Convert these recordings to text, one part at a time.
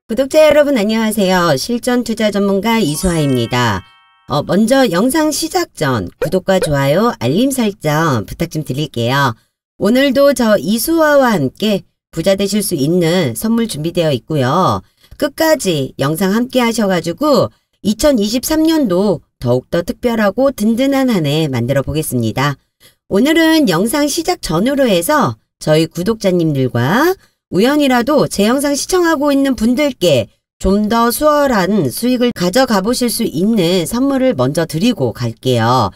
구독자 여러분 안녕하세요. 실전 투자 전문가 이수아입니다. 먼저 영상 시작 전 구독과 좋아요, 알림 설정 부탁 좀 드릴게요. 오늘도 저 이수아와 함께 부자 되실 수 있는 선물 준비되어 있고요. 끝까지 영상 함께 하셔가지고 2023년도 더욱더 특별하고 든든한 한 해 만들어 보겠습니다. 오늘은 영상 시작 전으로 해서 저희 구독자님들과 우연이라도 제 영상 시청하고 있는 분들께 좀 더 수월한 수익을 가져가 보실 수 있는 선물을 먼저 드리고 갈게요.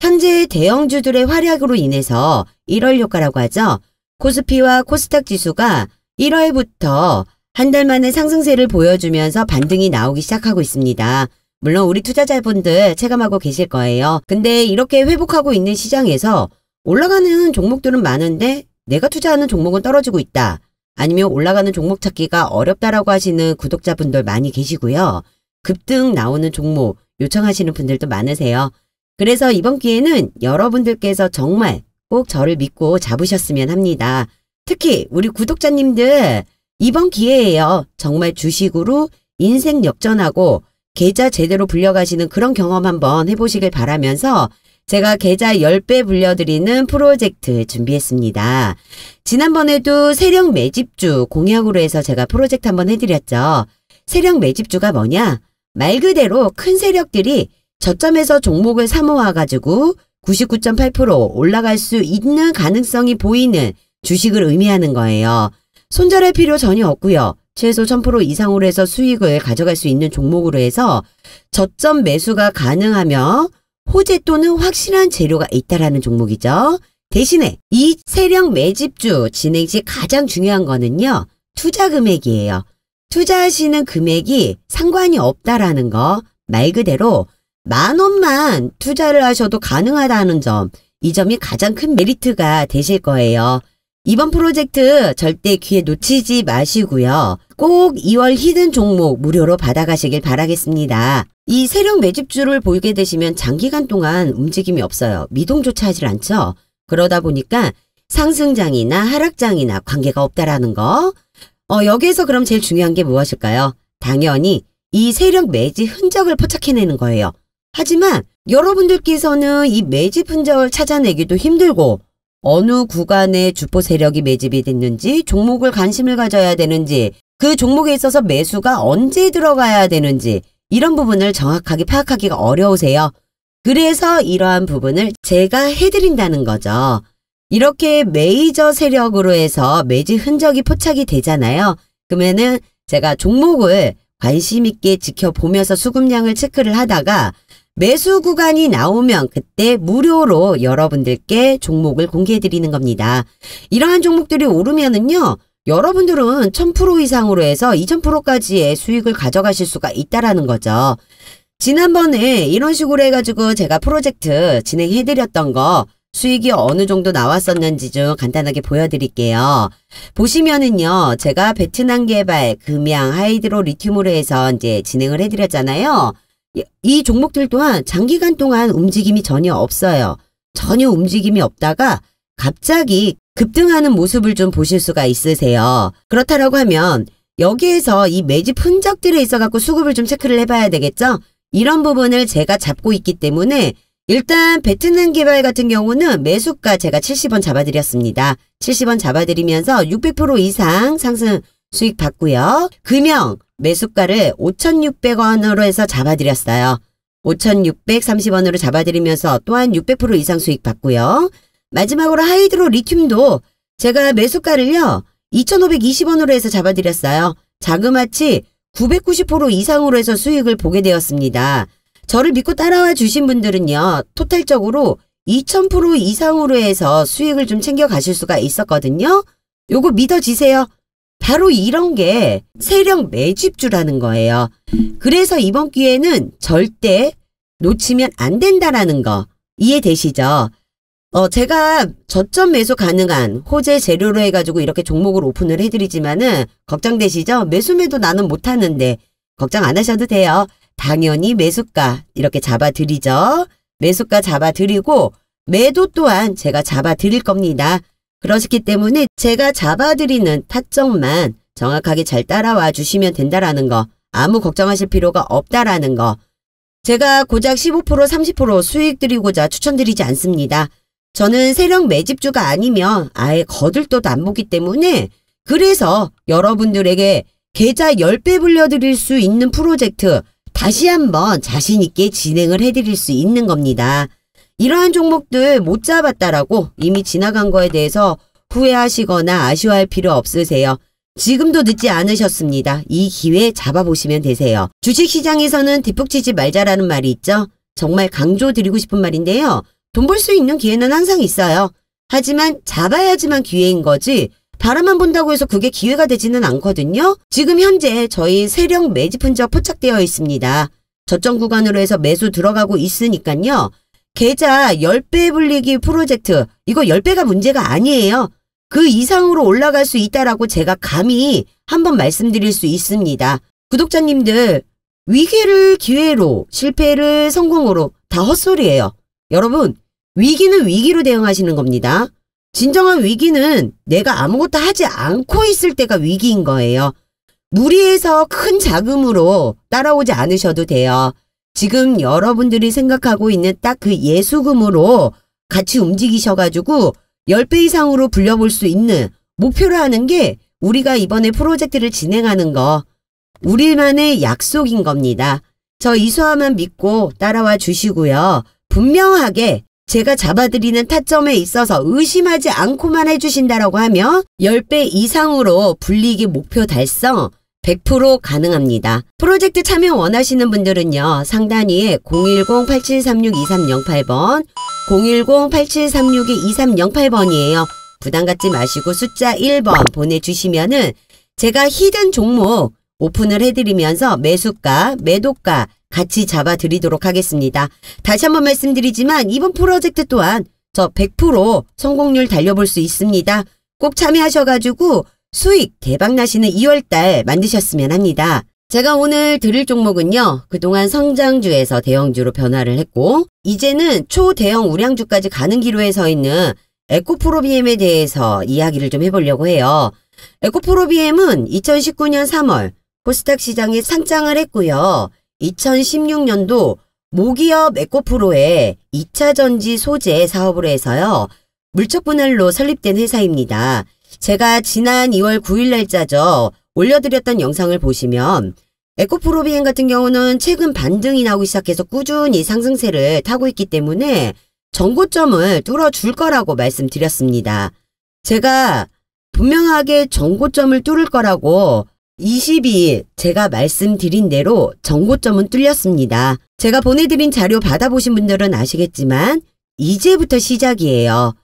현재 대형주들의 활약으로 인해서 1월 효과라고 하죠. 코스피와 코스닥 지수가 1월부터 한 달 만에 상승세를 보여주면서 반등이 나오기 시작하고 있습니다. 물론 우리 투자자분들 체감하고 계실 거예요. 근데 이렇게 회복하고 있는 시장에서 올라가는 종목들은 많은데 내가 투자하는 종목은 떨어지고 있다. 아니면 올라가는 종목 찾기가 어렵다라고 하시는 구독자분들 많이 계시고요. 급등 나오는 종목 요청하시는 분들도 많으세요. 그래서 이번 기회는 여러분들께서 정말 꼭 저를 믿고 잡으셨으면 합니다. 특히 우리 구독자님들 이번 기회예요. 정말 주식으로 인생 역전하고 계좌 제대로 불려가시는 그런 경험 한번 해보시길 바라면서 제가 계좌 10배 불려드리는 프로젝트 준비했습니다. 지난번에도 세력 매집주 공약으로 해서 제가 프로젝트 한번 해드렸죠. 세력 매집주가 뭐냐? 말 그대로 큰 세력들이 저점에서 종목을 사모아가지고 99.8% 올라갈 수 있는 가능성이 보이는 주식을 의미하는 거예요. 손절할 필요 전혀 없고요. 최소 1000% 이상으로 해서 수익을 가져갈 수 있는 종목으로 해서 저점 매수가 가능하며 호재 또는 확실한 재료가 있다라는 종목이죠. 대신에 이 세력 매집주 진행 시 가장 중요한 거는요. 투자 금액이에요. 투자하시는 금액이 상관이 없다라는 거. 말 그대로 10,000원만 투자를 하셔도 가능하다는 점. 이 점이 가장 큰 메리트가 되실 거예요. 이번 프로젝트 절대 기회 놓치지 마시고요. 꼭 2월 히든 종목 무료로 받아가시길 바라겠습니다. 이 세력 매집주를 보게 되시면 장기간 동안 움직임이 없어요. 미동조차 하질 않죠. 그러다 보니까 상승장이나 하락장이나 관계가 없다라는 거. 여기에서 그럼 제일 중요한 게 무엇일까요? 당연히 이 세력 매집 흔적을 포착해내는 거예요. 하지만 여러분들께서는 이 매집 흔적을 찾아내기도 힘들고 어느 구간에 주포 세력이 매집이 됐는지, 종목을 관심을 가져야 되는지, 그 종목에 있어서 매수가 언제 들어가야 되는지 이런 부분을 정확하게 파악하기가 어려우세요. 그래서 이러한 부분을 제가 해드린다는 거죠. 이렇게 메이저 세력으로 해서 매집 흔적이 포착이 되잖아요. 그러면은 제가 종목을 관심 있게 지켜보면서 수급량을 체크를 하다가 매수 구간이 나오면 그때 무료로 여러분들께 종목을 공개해드리는 겁니다. 이러한 종목들이 오르면은요. 여러분들은 1000% 이상으로 해서 2000%까지의 수익을 가져가실 수가 있다라는 거죠. 지난번에 이런 식으로 해가지고 제가 프로젝트 진행해드렸던 거 수익이 어느 정도 나왔었는지 좀 간단하게 보여드릴게요. 보시면은요. 제가 베트남 개발, 금양, 하이드로 리튬으로 해서 이제 진행을 해드렸잖아요. 이 종목들 또한 장기간 동안 움직임이 전혀 없어요. 전혀 움직임이 없다가 갑자기 급등하는 모습을 좀 보실 수가 있으세요. 그렇다라고 하면 여기에서 이 매집 흔적들에 있어갖고 수급을 좀 체크를 해봐야 되겠죠? 이런 부분을 제가 잡고 있기 때문에 일단 베트남 개발 같은 경우는 매수가 제가 70원 잡아드렸습니다. 70원 잡아드리면서 600% 이상 상승 수익 받고요. 금영 매수가를 5,600원으로 해서 잡아드렸어요. 5,630원으로 잡아드리면서 또한 600% 이상 수익 받고요. 마지막으로 하이드로 리튬도 제가 매수가를요. 2,520원으로 해서 잡아드렸어요. 자그마치 990% 이상으로 해서 수익을 보게 되었습니다. 저를 믿고 따라와 주신 분들은요. 토탈적으로 2,000% 이상으로 해서 수익을 좀 챙겨 가실 수가 있었거든요. 요거 믿어지세요? 바로 이런 게 세력 매집주라는 거예요. 그래서 이번 기회는 절대 놓치면 안 된다라는 거 이해되시죠? 제가 저점 매수 가능한 호재 재료로 해가지고 이렇게 종목을 오픈을 해드리지만은 걱정되시죠? 매수매도 나는 못하는데 걱정 안 하셔도 돼요. 당연히 매수가 이렇게 잡아드리죠. 매수가 잡아드리고 매도 또한 제가 잡아드릴 겁니다. 그러시기 때문에 제가 잡아드리는 타점만 정확하게 잘 따라와 주시면 된다라는 거, 아무 걱정하실 필요가 없다라는 거. 제가 고작 15% 30% 수익 드리고자 추천드리지 않습니다. 저는 세력 매집주가 아니면 아예 거들떠도 안 보기 때문에 그래서 여러분들에게 계좌 10배 불려드릴 수 있는 프로젝트 다시 한번 자신있게 진행을 해드릴 수 있는 겁니다. 이러한 종목들 못 잡았다라고 이미 지나간 거에 대해서 후회하시거나 아쉬워할 필요 없으세요. 지금도 늦지 않으셨습니다. 이 기회 잡아보시면 되세요. 주식시장에서는 뒷북 치지 말자라는 말이 있죠. 정말 강조드리고 싶은 말인데요. 돈 벌 수 있는 기회는 항상 있어요. 하지만 잡아야지만 기회인 거지 바라만 본다고 해서 그게 기회가 되지는 않거든요. 지금 현재 저희 세력 매집 흔적 포착되어 있습니다. 저점 구간으로 해서 매수 들어가고 있으니까요. 계좌 10배 불리기 프로젝트 이거 10배가 문제가 아니에요. 그 이상으로 올라갈 수 있다라고 제가 감히 한번 말씀드릴 수 있습니다. 구독자님들 위기를 기회로 실패를 성공으로 다 헛소리예요. 여러분 위기는 위기로 대응하시는 겁니다. 진정한 위기는 내가 아무것도 하지 않고 있을 때가 위기인 거예요. 무리해서 큰 자금으로 따라오지 않으셔도 돼요. 지금 여러분들이 생각하고 있는 딱 그 예수금으로 같이 움직이셔가지고 10배 이상으로 불려볼 수 있는 목표로 하는 게 우리가 이번에 프로젝트를 진행하는 거 우리만의 약속인 겁니다. 저 이수아만 믿고 따라와 주시고요. 분명하게 제가 잡아드리는 타점에 있어서 의심하지 않고만 해주신다라고 하면 10배 이상으로 불리기 목표 달성 100% 가능합니다. 프로젝트 참여 원하시는 분들은요. 상단위에 010-8736-2308번 010-8736-2308번이에요. 부담 갖지 마시고 숫자 1번 보내주시면은 제가 히든 종목 오픈을 해드리면서 매수가, 매도가 같이 잡아드리도록 하겠습니다. 다시 한번 말씀드리지만 이번 프로젝트 또한 저 100% 성공률 달려볼 수 있습니다. 꼭 참여하셔가지고 수익 대박나시는 2월달 만드셨으면 합니다. 제가 오늘 드릴 종목은요. 그동안 성장주에서 대형주로 변화를 했고 이제는 초대형 우량주까지 가는 기로에 서 있는 에코프로비엠에 대해서 이야기를 좀 해보려고 해요. 에코프로비엠은 2019년 3월 코스닥 시장에 상장을 했고요. 2016년도 모기업 에코프로의 2차 전지 소재 사업으로 해서요. 물적 분할로 설립된 회사입니다. 제가 지난 2월 9일 날짜죠. 올려드렸던 영상을 보시면 에코프로비엠 같은 경우는 최근 반등이 나오기 시작해서 꾸준히 상승세를 타고 있기 때문에 정고점을 뚫어줄 거라고 말씀드렸습니다. 제가 분명하게 정고점을 뚫을 거라고 22일 제가 말씀드린 대로 정고점은 뚫렸습니다. 제가 보내드린 자료 받아보신 분들은 아시겠지만 이제부터 시작이에요.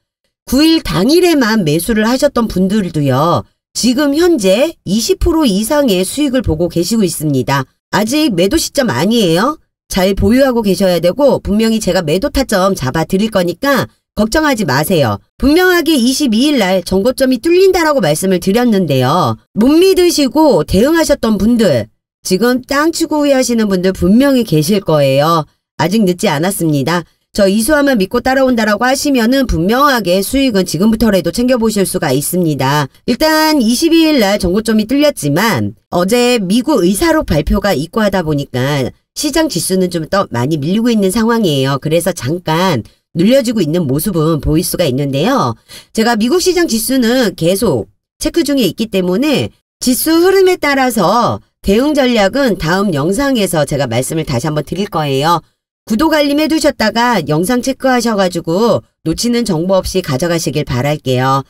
9일 당일에만 매수를 하셨던 분들도요. 지금 현재 20% 이상의 수익을 보고 계시고 있습니다. 아직 매도 시점 아니에요. 잘 보유하고 계셔야 되고 분명히 제가 매도 타점 잡아 드릴 거니까 걱정하지 마세요. 분명하게 22일 날 정고점이 뚫린다라고 말씀을 드렸는데요. 못 믿으시고 대응하셨던 분들 지금 땅 치고 후회하시는 분들 분명히 계실 거예요. 아직 늦지 않았습니다. 저 이수아만 믿고 따라온다라고 하시면은 분명하게 수익은 지금부터라도 챙겨보실 수가 있습니다. 일단 22일 날 정고점이 뚫렸지만 어제 미국 의사록 발표가 있고 하다 보니까 시장 지수는 좀 더 많이 밀리고 있는 상황이에요. 그래서 잠깐 눌려지고 있는 모습은 보일 수가 있는데요. 제가 미국 시장 지수는 계속 체크 중에 있기 때문에 지수 흐름에 따라서 대응 전략은 다음 영상에서 제가 말씀을 다시 한번 드릴 거예요. 구독 알림 해두셨다가 영상 체크하셔가지고 놓치는 정보 없이 가져가시길 바랄게요.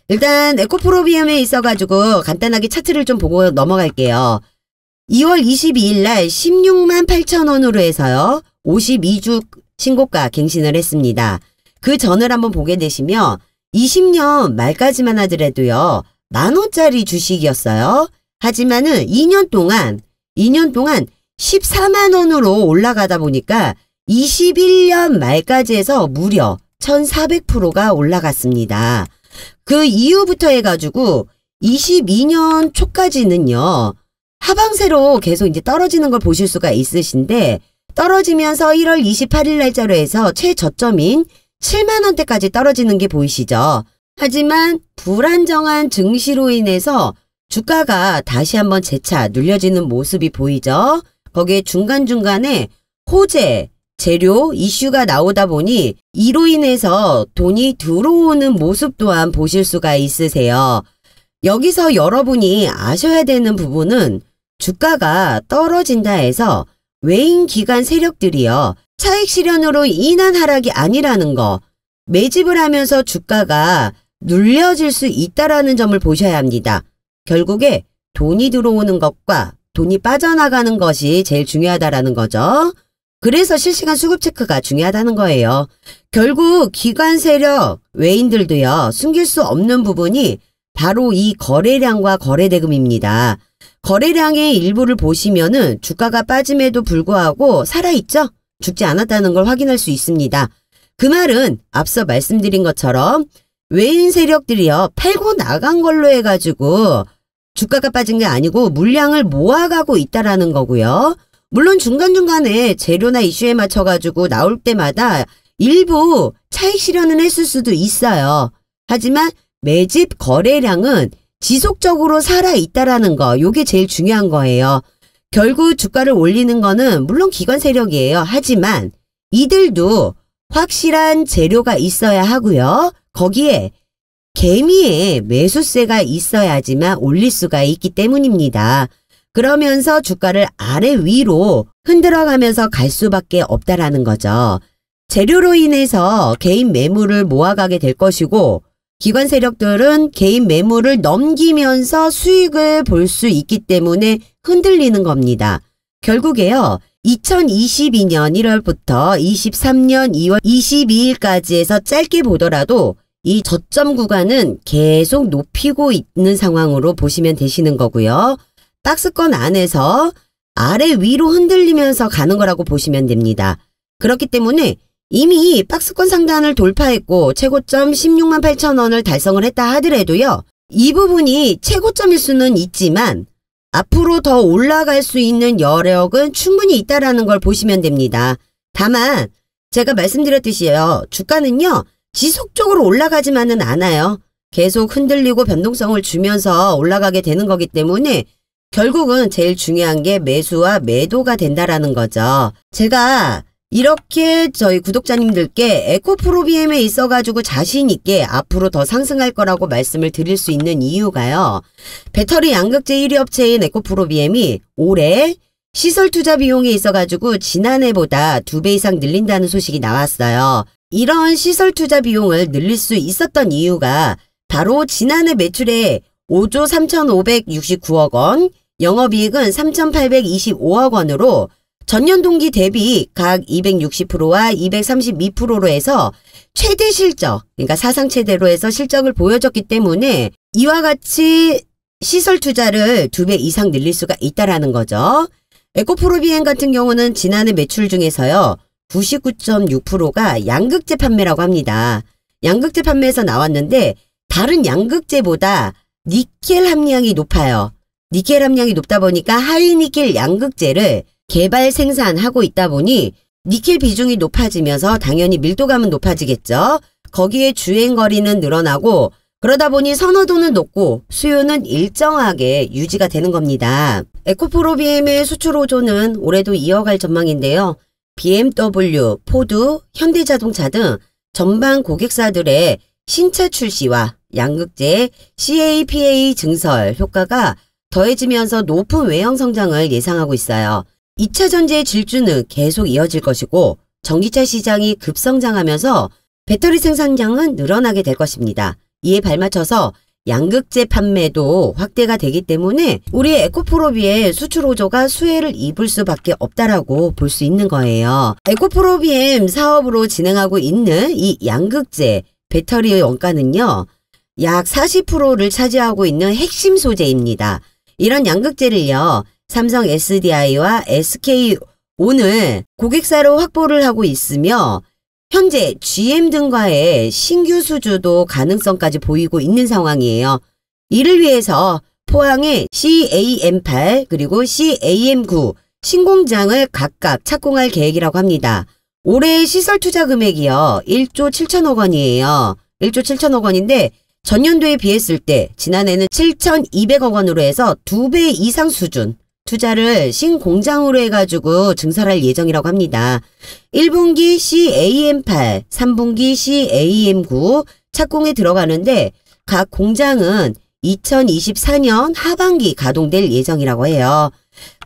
일단 에코프로비엠에 있어가지고 간단하게 차트를 좀 보고 넘어갈게요. 2월 22일 날 16만 8천원으로 해서요. 52주 신고가 갱신을 했습니다. 그 전을 한번 보게 되시면 20년 말까지만 하더라도요. 만원짜리 주식이었어요. 하지만은 2년 동안 14만원으로 올라가다 보니까 21년 말까지 해서 무려 1400%가 올라갔습니다. 그 이후부터 해가지고 22년 초까지는요. 하방세로 계속 이제 떨어지는 걸 보실 수가 있으신데 떨어지면서 1월 28일 날짜로 해서 최저점인 7만원대까지 떨어지는 게 보이시죠? 하지만 불안정한 증시로 인해서 주가가 다시 한번 재차 눌려지는 모습이 보이죠. 거기에 중간중간에 호재, 재료 이슈가 나오다 보니 이로 인해서 돈이 들어오는 모습 또한 보실 수가 있으세요. 여기서 여러분이 아셔야 되는 부분은 주가가 떨어진다 해서 외인 기관 세력들이요. 차익 실현으로 인한 하락이 아니라는 거. 매집을 하면서 주가가 눌려질 수 있다라는 점을 보셔야 합니다. 결국에 돈이 들어오는 것과 돈이 빠져나가는 것이 제일 중요하다라는 거죠. 그래서 실시간 수급 체크가 중요하다는 거예요. 결국 기관 세력, 외인들도요. 숨길 수 없는 부분이 바로 이 거래량과 거래대금입니다. 거래량의 일부를 보시면은 주가가 빠짐에도 불구하고 살아있죠? 죽지 않았다는 걸 확인할 수 있습니다. 그 말은 앞서 말씀드린 것처럼 외인 세력들이요. 팔고 나간 걸로 해가지고 주가가 빠진 게 아니고 물량을 모아가고 있다라는 거고요. 물론 중간중간에 재료나 이슈에 맞춰가지고 나올 때마다 일부 차익 실현은 했을 수도 있어요. 하지만 매집 거래량은 지속적으로 살아있다라는 거, 요게 제일 중요한 거예요. 결국 주가를 올리는 거는 물론 기관 세력이에요. 하지만 이들도 확실한 재료가 있어야 하고요. 거기에 개미의 매수세가 있어야지만 올릴 수가 있기 때문입니다. 그러면서 주가를 아래 위로 흔들어가면서 갈 수밖에 없다라는 거죠. 재료로 인해서 개인 매물을 모아가게 될 것이고 기관 세력들은 개인 매물을 넘기면서 수익을 볼 수 있기 때문에 흔들리는 겁니다. 결국에요. 2022년 1월부터 23년 2월 22일까지 해서 짧게 보더라도 이 저점 구간은 계속 높이고 있는 상황으로 보시면 되시는 거고요. 박스권 안에서 아래 위로 흔들리면서 가는 거라고 보시면 됩니다. 그렇기 때문에 이미 박스권 상단을 돌파했고 최고점 16만 8천 원을 달성을 했다 하더라도요. 이 부분이 최고점일 수는 있지만 앞으로 더 올라갈 수 있는 여력은 충분히 있다라는 걸 보시면 됩니다. 다만 제가 말씀드렸듯이요. 주가는요. 지속적으로 올라가지만은 않아요. 계속 흔들리고 변동성을 주면서 올라가게 되는 거기 때문에 결국은 제일 중요한 게 매수와 매도가 된다라는 거죠. 제가 이렇게 저희 구독자님들께 에코프로비엠에 있어가지고 자신 있게 앞으로 더 상승할 거라고 말씀을 드릴 수 있는 이유가요. 배터리 양극재 1위 업체인 에코프로비엠이 올해 시설 투자 비용에 있어가지고 지난해보다 2배 이상 늘린다는 소식이 나왔어요. 이런 시설 투자 비용을 늘릴 수 있었던 이유가 바로 지난해 매출에 5조 3,569억 원, 영업이익은 3,825억 원으로 전년 동기 대비 각 260%와 232%로 해서 최대 실적, 그러니까 사상 최대로 해서 실적을 보여줬기 때문에 이와 같이 시설 투자를 2배 이상 늘릴 수가 있다라는 거죠. 에코프로비엠 같은 경우는 지난해 매출 중에서요. 99.6%가 양극재 판매라고 합니다. 양극재 판매에서 나왔는데 다른 양극재보다 니켈 함량이 높아요. 니켈 함량이 높다 보니까 하이니켈 양극재를 개발 생산하고 있다 보니 니켈 비중이 높아지면서 당연히 밀도감은 높아지겠죠. 거기에 주행거리는 늘어나고 그러다 보니 선호도는 높고 수요는 일정하게 유지가 되는 겁니다. 에코프로비엠의 수출 호조는 올해도 이어갈 전망인데요. BMW, 포드, 현대자동차 등 전방 고객사들의 신차 출시와 양극재 CAPA 증설 효과가 더해지면서 높은 외형 성장을 예상하고 있어요. 2차 전지의 질주는 계속 이어질 것이고 전기차 시장이 급성장하면서 배터리 생산량은 늘어나게 될 것입니다. 이에 발맞춰서 양극재 판매도 확대가 되기 때문에 우리 에코프로비의 수출 호조가 수혜를 입을 수밖에 없다라고 볼 수 있는 거예요. 에코프로비엠 사업으로 진행하고 있는 이 양극재 배터리의 원가는요. 약 40%를 차지하고 있는 핵심 소재입니다. 이런 양극재를요. 삼성 SDI와 SK 오늘 고객사로 확보를 하고 있으며 현재 GM 등과의 신규 수주도 가능성까지 보이고 있는 상황이에요. 이를 위해서 포항에 CAM8 그리고 CAM9 신공장을 각각 착공할 계획이라고 합니다. 올해 시설 투자 금액이요. 1조 7천억 원이에요. 1조 7천억 원인데 전년도에 비했을 때 지난해는 7,200억 원으로 해서 2배 이상 수준 투자를 신공장으로 해가지고 증설할 예정이라고 합니다. 1분기 CAM8, 3분기 CAM9 착공에 들어가는데 각 공장은 2024년 하반기 가동될 예정이라고 해요.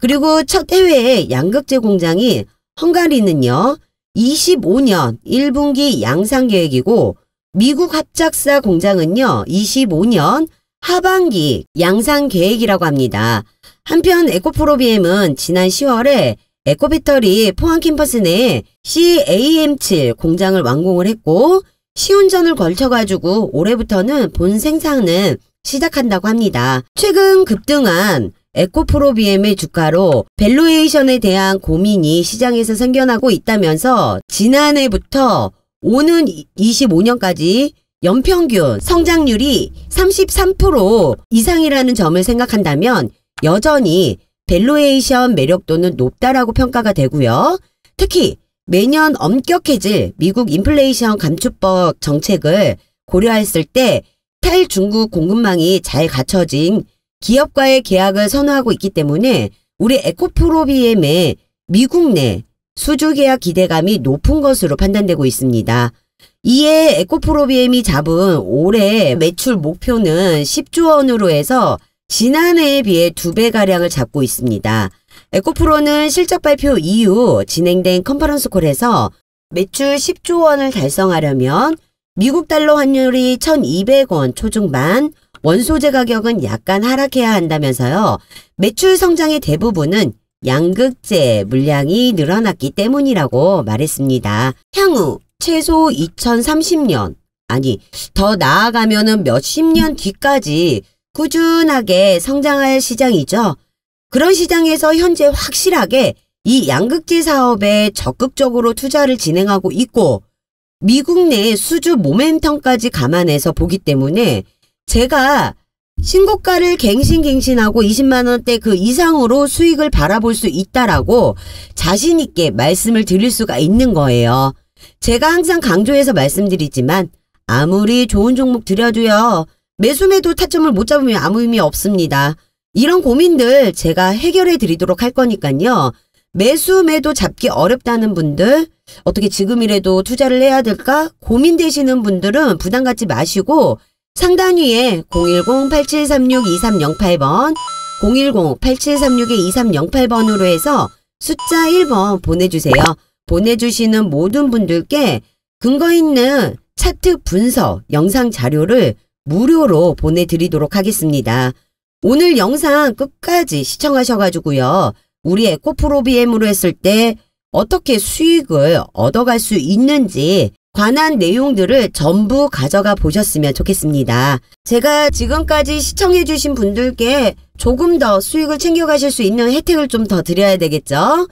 그리고 첫 해외 양극재 공장인 헝가리는요. 25년 1분기 양산 계획이고 미국 합작사 공장은요. 25년 하반기 양산 계획이라고 합니다. 한편 에코프로비엠은 지난 10월에 에코배터리 포항 캠퍼스 내에 CAM7 공장을 완공을 했고 시운전을 걸쳐가지고 올해부터는 본 생산을 시작한다고 합니다. 최근 급등한 에코프로비엠의 주가로 밸류에이션에 대한 고민이 시장에서 생겨나고 있다면서 지난해부터 오는 25년까지 연평균 성장률이 33% 이상이라는 점을 생각한다면 여전히 밸류에이션 매력도는 높다라고 평가가 되고요. 특히 매년 엄격해질 미국 인플레이션 감축법 정책을 고려했을 때 탈중국 공급망이 잘 갖춰진 기업과의 계약을 선호하고 있기 때문에 우리 에코프로비엠의 미국 내 수주 계약 기대감이 높은 것으로 판단되고 있습니다. 이에 에코프로비엠이 잡은 올해 매출 목표는 10조 원으로 해서 지난해에 비해 2배가량을 잡고 있습니다. 에코프로는 실적 발표 이후 진행된 컨퍼런스 콜에서 매출 10조 원을 달성하려면 미국 달러 환율이 1,200원 초중반, 원소재 가격은 약간 하락해야 한다면서요. 매출 성장의 대부분은 양극재 물량이 늘어났기 때문이라고 말했습니다. 향후 최소 2030년, 아니 더 나아가면은 몇십 년 뒤까지 꾸준하게 성장할 시장이죠. 그런 시장에서 현재 확실하게 이 양극재 사업에 적극적으로 투자를 진행하고 있고 미국 내 수주 모멘텀까지 감안해서 보기 때문에 제가 신고가를 갱신하고 20만원대 그 이상으로 수익을 바라볼 수 있다라고 자신있게 말씀을 드릴 수가 있는 거예요. 제가 항상 강조해서 말씀드리지만 아무리 좋은 종목 들여도요. 매수매도 타점을 못 잡으면 아무 의미 없습니다. 이런 고민들 제가 해결해 드리도록 할 거니까요. 매수매도 잡기 어렵다는 분들, 어떻게 지금이라도 투자를 해야 될까 고민되시는 분들은 부담 갖지 마시고 상단 위에 010-8736-2308번, 010-8736-2308번으로 해서 숫자 1번 보내주세요. 보내주시는 모든 분들께 근거 있는 차트 분석 영상 자료를 무료로 보내드리도록 하겠습니다. 오늘 영상 끝까지 시청하셔가지고요. 우리 에코프로비엠으로 했을 때 어떻게 수익을 얻어갈 수 있는지 관한 내용들을 전부 가져가 보셨으면 좋겠습니다. 제가 지금까지 시청해주신 분들께 조금 더 수익을 챙겨가실 수 있는 혜택을 좀 더 드려야 되겠죠?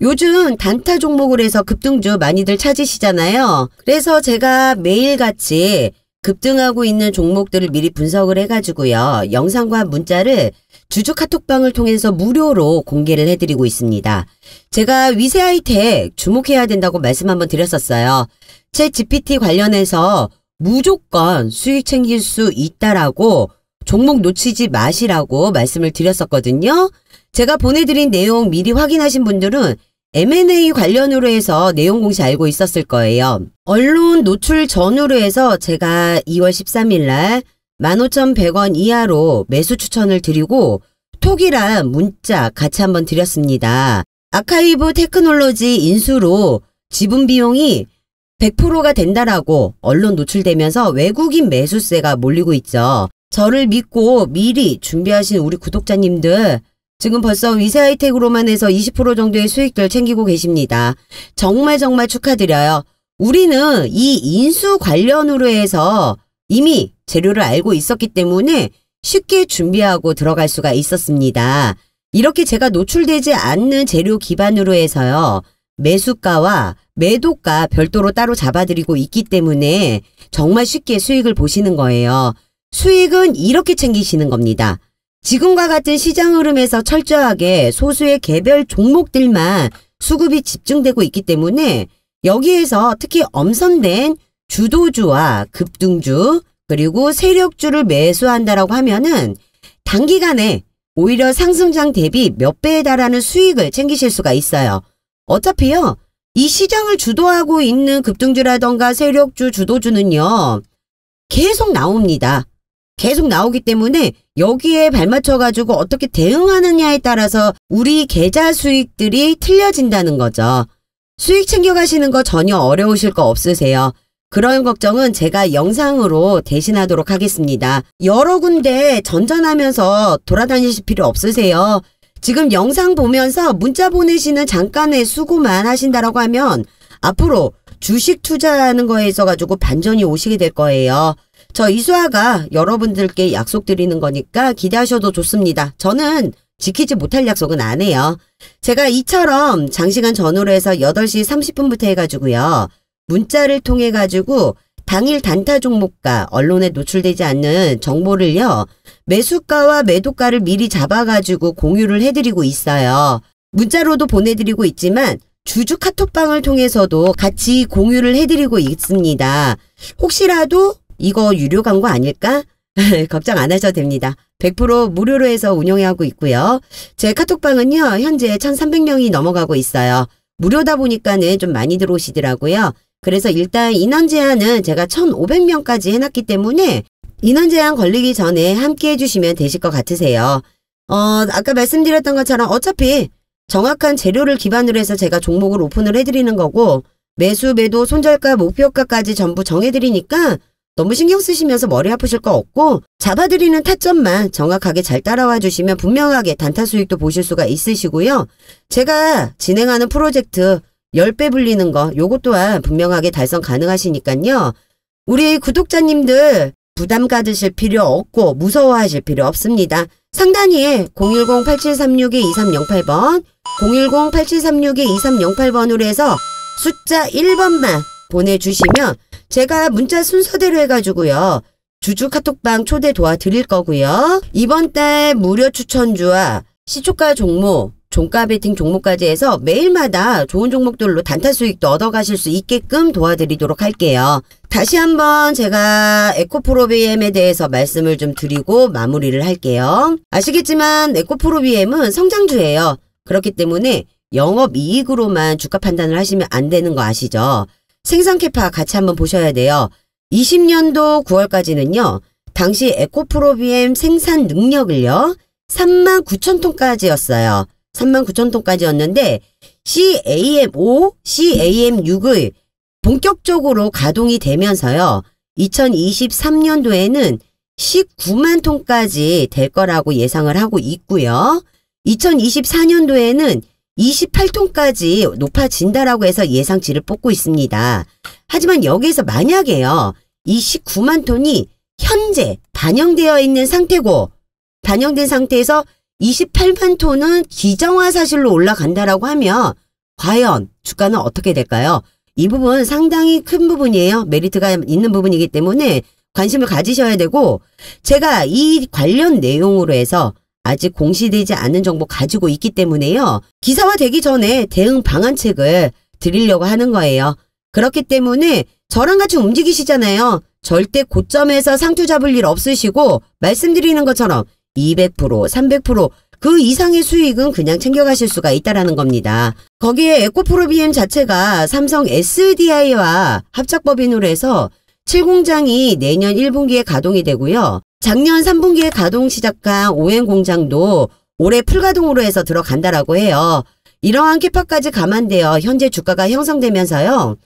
요즘 단타 종목을 해서 급등주 많이들 찾으시잖아요. 그래서 제가 매일같이 급등하고 있는 종목들을 미리 분석을 해가지고요. 영상과 문자를 주주 카톡방을 통해서 무료로 공개를 해드리고 있습니다. 제가 위세 하이텍 주목해야 된다고 말씀 한번 드렸었어요. 챗 GPT 관련해서 무조건 수익 챙길 수 있다라고 종목 놓치지 마시라고 말씀을 드렸었거든요. 제가 보내드린 내용 미리 확인하신 분들은 M&A 관련으로 해서 내용 공시 알고 있었을 거예요. 언론 노출 전후로 해서 제가 2월 13일 날 15,100원 이하로 매수 추천을 드리고 톡이랑 문자 같이 한번 드렸습니다. 아카이브 테크놀로지 인수로 지분 비용이 100%가 된다라고 언론 노출되면서 외국인 매수세가 몰리고 있죠. 저를 믿고 미리 준비하신 우리 구독자님들 지금 벌써 위세 하이텍으로만 해서 20% 정도의 수익들 챙기고 계십니다. 정말 축하드려요. 우리는 이 인수 관련으로 해서 이미 재료를 알고 있었기 때문에 쉽게 준비하고 들어갈 수가 있었습니다. 이렇게 제가 노출되지 않는 재료 기반으로 해서요. 매수가와 매도가 별도로 따로 잡아드리고 있기 때문에 정말 쉽게 수익을 보시는 거예요. 수익은 이렇게 챙기시는 겁니다. 지금과 같은 시장 흐름에서 철저하게 소수의 개별 종목들만 수급이 집중되고 있기 때문에 여기에서 특히 엄선된 주도주와 급등주, 그리고 세력주를 매수한다라고 하면은 단기간에 오히려 상승장 대비 몇 배에 달하는 수익을 챙기실 수가 있어요. 어차피요, 이 시장을 주도하고 있는 급등주라던가 세력주, 주도주는요, 계속 나옵니다. 계속 나오기 때문에 여기에 발맞춰가지고 어떻게 대응하느냐에 따라서 우리 계좌 수익들이 틀려진다는 거죠. 수익 챙겨가시는 거 전혀 어려우실 거 없으세요. 그런 걱정은 제가 영상으로 대신하도록 하겠습니다. 여러 군데 전전하면서 돌아다니실 필요 없으세요. 지금 영상 보면서 문자 보내시는 잠깐의 수고만 하신다라고 하면 앞으로 주식 투자하는 거에 있어가지고 반전이 오시게 될 거예요. 저 이수아가 여러분들께 약속드리는 거니까 기대하셔도 좋습니다. 저는 지키지 못할 약속은 안 해요. 제가 이처럼 장시간 전후로 해서 8시 30분부터 해가지고요. 문자를 통해 가지고 당일 단타 종목가, 언론에 노출되지 않는 정보를요. 매수가와 매도가를 미리 잡아가지고 공유를 해드리고 있어요. 문자로도 보내드리고 있지만 주주 카톡방을 통해서도 같이 공유를 해드리고 있습니다. 혹시라도 이거 유료 광고 아닐까? 걱정 안 하셔도 됩니다. 100% 무료로 해서 운영하고 있고요. 제 카톡방은요. 현재 1,300명이 넘어가고 있어요. 무료다 보니까는 좀 많이 들어오시더라고요. 그래서 일단 인원 제한은 제가 1,500명까지 해놨기 때문에 인원 제한 걸리기 전에 함께 해주시면 되실 것 같으세요. 아까 말씀드렸던 것처럼 어차피 정확한 재료를 기반으로 해서 제가 종목을 오픈을 해드리는 거고 매수, 매도, 손절가, 목표가까지 전부 정해드리니까 너무 신경 쓰시면서 머리 아프실 거 없고 잡아드리는 타점만 정확하게 잘 따라와 주시면 분명하게 단타 수익도 보실 수가 있으시고요. 제가 진행하는 프로젝트 10배 불리는 거 요거 또한 분명하게 달성 가능하시니까요. 우리 구독자님들 부담 가지실 필요 없고 무서워하실 필요 없습니다. 상단위에 010-8736-2308번 010-8736-2308번으로 해서 숫자 1번만 보내주시면 제가 문자 순서대로 해가지고요. 주주 카톡방 초대 도와드릴 거고요. 이번 달 무료 추천주와 시초가 종목, 종가 베팅 종목까지 해서 매일마다 좋은 종목들로 단타 수익도 얻어가실 수 있게끔 도와드리도록 할게요. 다시 한번 제가 에코프로비엠에 대해서 말씀을 좀 드리고 마무리를 할게요. 아시겠지만 에코프로비엠은 성장주예요. 그렇기 때문에 영업이익으로만 주가 판단을 하시면 안 되는 거 아시죠? 생산 캐파 같이 한번 보셔야 돼요. 20년도 9월까지는요. 당시 에코프로비엠 생산 능력을요. 39,000톤까지였어요. 39,000톤까지였는데 CAM5, CAM6의 본격적으로 가동이 되면서요. 2023년도에는 19만 톤까지 될 거라고 예상을 하고 있고요. 2024년도에는 28톤까지 높아진다라고 해서 예상치를 뽑고 있습니다. 하지만 여기에서 만약에요. 이 19만 톤이 현재 반영되어 있는 상태고 반영된 상태에서 28만 톤은 기정화사실로 올라간다라고 하면 과연 주가는 어떻게 될까요? 이 부분 상당히 큰 부분이에요. 메리트가 있는 부분이기 때문에 관심을 가지셔야 되고 제가 이 관련 내용으로 해서 아직 공시되지 않은 정보 가지고 있기 때문에요. 기사화되기 전에 대응 방안책을 드리려고 하는 거예요. 그렇기 때문에 저랑 같이 움직이시잖아요. 절대 고점에서 상투 잡을 일 없으시고 말씀드리는 것처럼 200%, 300% 그 이상의 수익은 그냥 챙겨가실 수가 있다라는 겁니다. 거기에 에코프로비엠 자체가 삼성 SDI와 합작법인으로 해서 7공장이 내년 1분기에 가동이 되고요. 작년 3분기에 가동 시작한 오행 공장도 올해 풀가동으로 해서 들어간다라고 해요. 이러한 캐파까지 감안되어 현재 주가가 형성되면서요.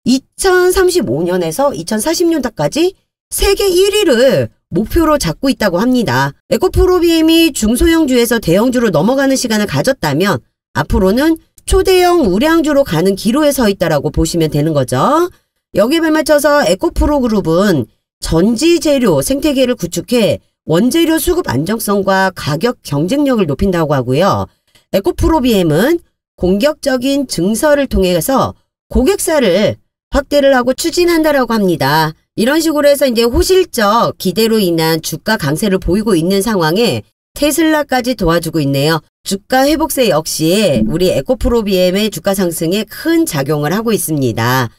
2035년에서 2040년까지 세계 1위를 목표로 잡고 있다고 합니다. 에코프로비엠이 중소형주에서 대형주로 넘어가는 시간을 가졌다면 앞으로는 초대형 우량주로 가는 기로에 서 있다라고 보시면 되는 거죠. 여기에 발맞춰서 에코프로그룹은 전지재료 생태계를 구축해 원재료 수급 안정성과 가격 경쟁력을 높인다고 하고요. 에코프로비엠은 공격적인 증설을 통해서 고객사를 확대를 하고 추진한다라고 합니다. 이런 식으로 해서 이제 호실적 기대로 인한 주가 강세를 보이고 있는 상황에 테슬라까지 도와주고 있네요. 주가 회복세 역시 우리 에코프로비엠의 주가 상승에 큰 작용을 하고 있습니다.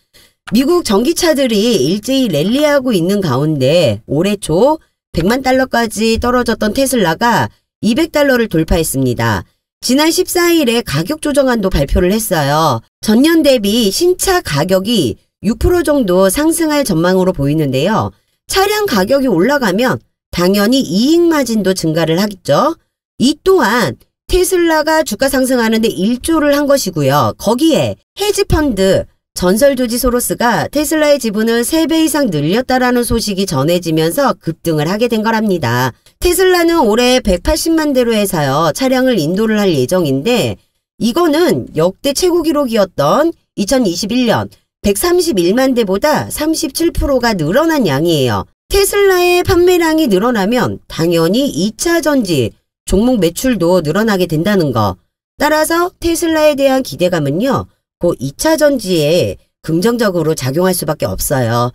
미국 전기차들이 일제히 랠리하고 있는 가운데 올해 초 100만 달러까지 떨어졌던 테슬라가 200달러를 돌파했습니다. 지난 14일에 가격 조정안도 발표를 했어요. 전년 대비 신차 가격이 6% 정도 상승할 전망으로 보이는데요. 차량 가격이 올라가면 당연히 이익 마진도 증가를 하겠죠. 이 또한 테슬라가 주가 상승하는데 일조를 한 것이고요. 거기에 헤지펀드 전설조지 소로스가 테슬라의 지분을 3배 이상 늘렸다라는 소식이 전해지면서 급등을 하게 된 거랍니다. 테슬라는 올해 180만 대로 해서요. 차량을 인도를 할 예정인데 이거는 역대 최고 기록이었던 2021년 131만 대보다 37%가 늘어난 양이에요. 테슬라의 판매량이 늘어나면 당연히 2차 전지 종목 매출도 늘어나게 된다는 거. 따라서 테슬라에 대한 기대감은요. 그 2차 전지에 긍정적으로 작용할 수밖에 없어요.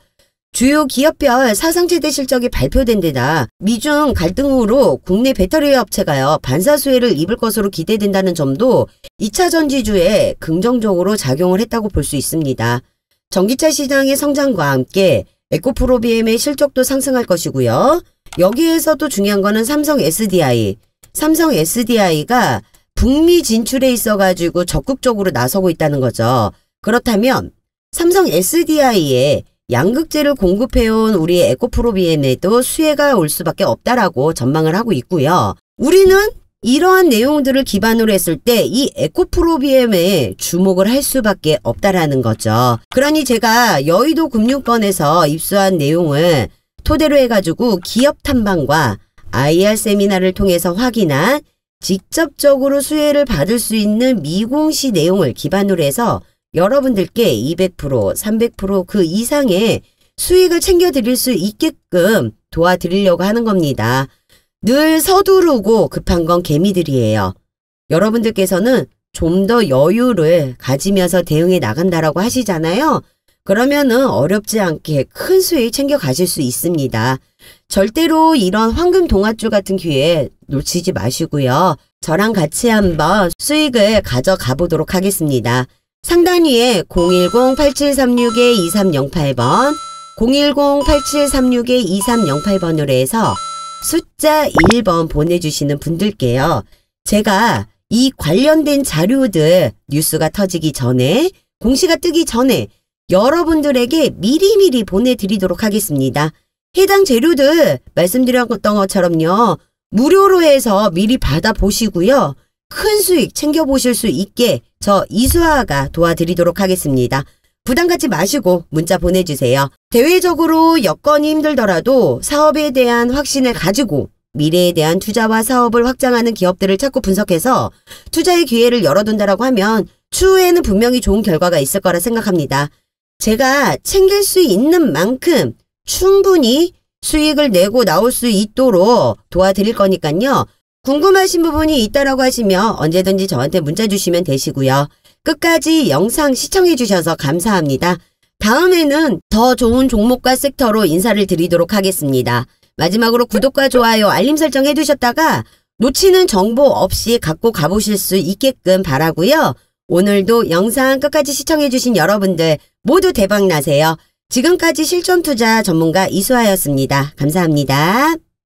주요 기업별 사상 최대 실적이 발표된 데다 미중 갈등으로 국내 배터리 업체가요. 반사수혜를 입을 것으로 기대된다는 점도 2차 전지주에 긍정적으로 작용을 했다고 볼 수 있습니다. 전기차 시장의 성장과 함께 에코프로비엠의 실적도 상승할 것이고요. 여기에서도 중요한 거는 삼성 SDI. 삼성 SDI가 북미 진출에 있어가지고 적극적으로 나서고 있다는 거죠. 그렇다면 삼성 SDI에 양극재를 공급해온 우리 에코프로비엠에도 수혜가 올 수밖에 없다라고 전망을 하고 있고요. 우리는 이러한 내용들을 기반으로 했을 때 이 에코프로비엠에 주목을 할 수밖에 없다라는 거죠. 그러니 제가 여의도 금융권에서 입수한 내용을 토대로 해가지고 기업 탐방과 IR 세미나를 통해서 확인한 직접적으로 수혜를 받을 수 있는 미공시 내용을 기반으로 해서 여러분들께 200%, 300% 이상의 수익을 챙겨드릴 수 있게끔 도와드리려고 하는 겁니다. 늘 서두르고 급한 건 개미들이에요. 여러분들께서는 좀 더 여유를 가지면서 대응해 나간다라고 하시잖아요. 그러면은 어렵지 않게 큰 수익 챙겨 가실 수 있습니다. 절대로 이런 황금 동아줄 같은 기회 놓치지 마시고요. 저랑 같이 한번 수익을 가져가 보도록 하겠습니다. 상단 위에 010-8736-2308번, 010-8736-2308번으로 해서 숫자 1번 보내주시는 분들께요. 제가 이 관련된 자료들 뉴스가 터지기 전에, 공시가 뜨기 전에 여러분들에게 미리미리 보내드리도록 하겠습니다. 해당 재료들 말씀드렸던 것처럼요. 무료로 해서 미리 받아보시고요. 큰 수익 챙겨보실 수 있게 저 이수아가 도와드리도록 하겠습니다. 부담 갖지 마시고 문자 보내주세요. 대외적으로 여건이 힘들더라도 사업에 대한 확신을 가지고 미래에 대한 투자와 사업을 확장하는 기업들을 찾고 분석해서 투자의 기회를 열어둔다라고 하면 추후에는 분명히 좋은 결과가 있을 거라 생각합니다. 제가 챙길 수 있는 만큼 충분히 수익을 내고 나올 수 있도록 도와드릴 거니까요. 궁금하신 부분이 있다라고 하시면 언제든지 저한테 문자 주시면 되시고요. 끝까지 영상 시청해 주셔서 감사합니다. 다음에는 더 좋은 종목과 섹터로 인사를 드리도록 하겠습니다. 마지막으로 구독과 좋아요, 알림 설정 해두셨다가 놓치는 정보 없이 갖고 가보실 수 있게끔 바라고요. 오늘도 영상 끝까지 시청해주신 여러분들 모두 대박 나세요. 지금까지 실전투자 전문가 이수아였습니다. 감사합니다.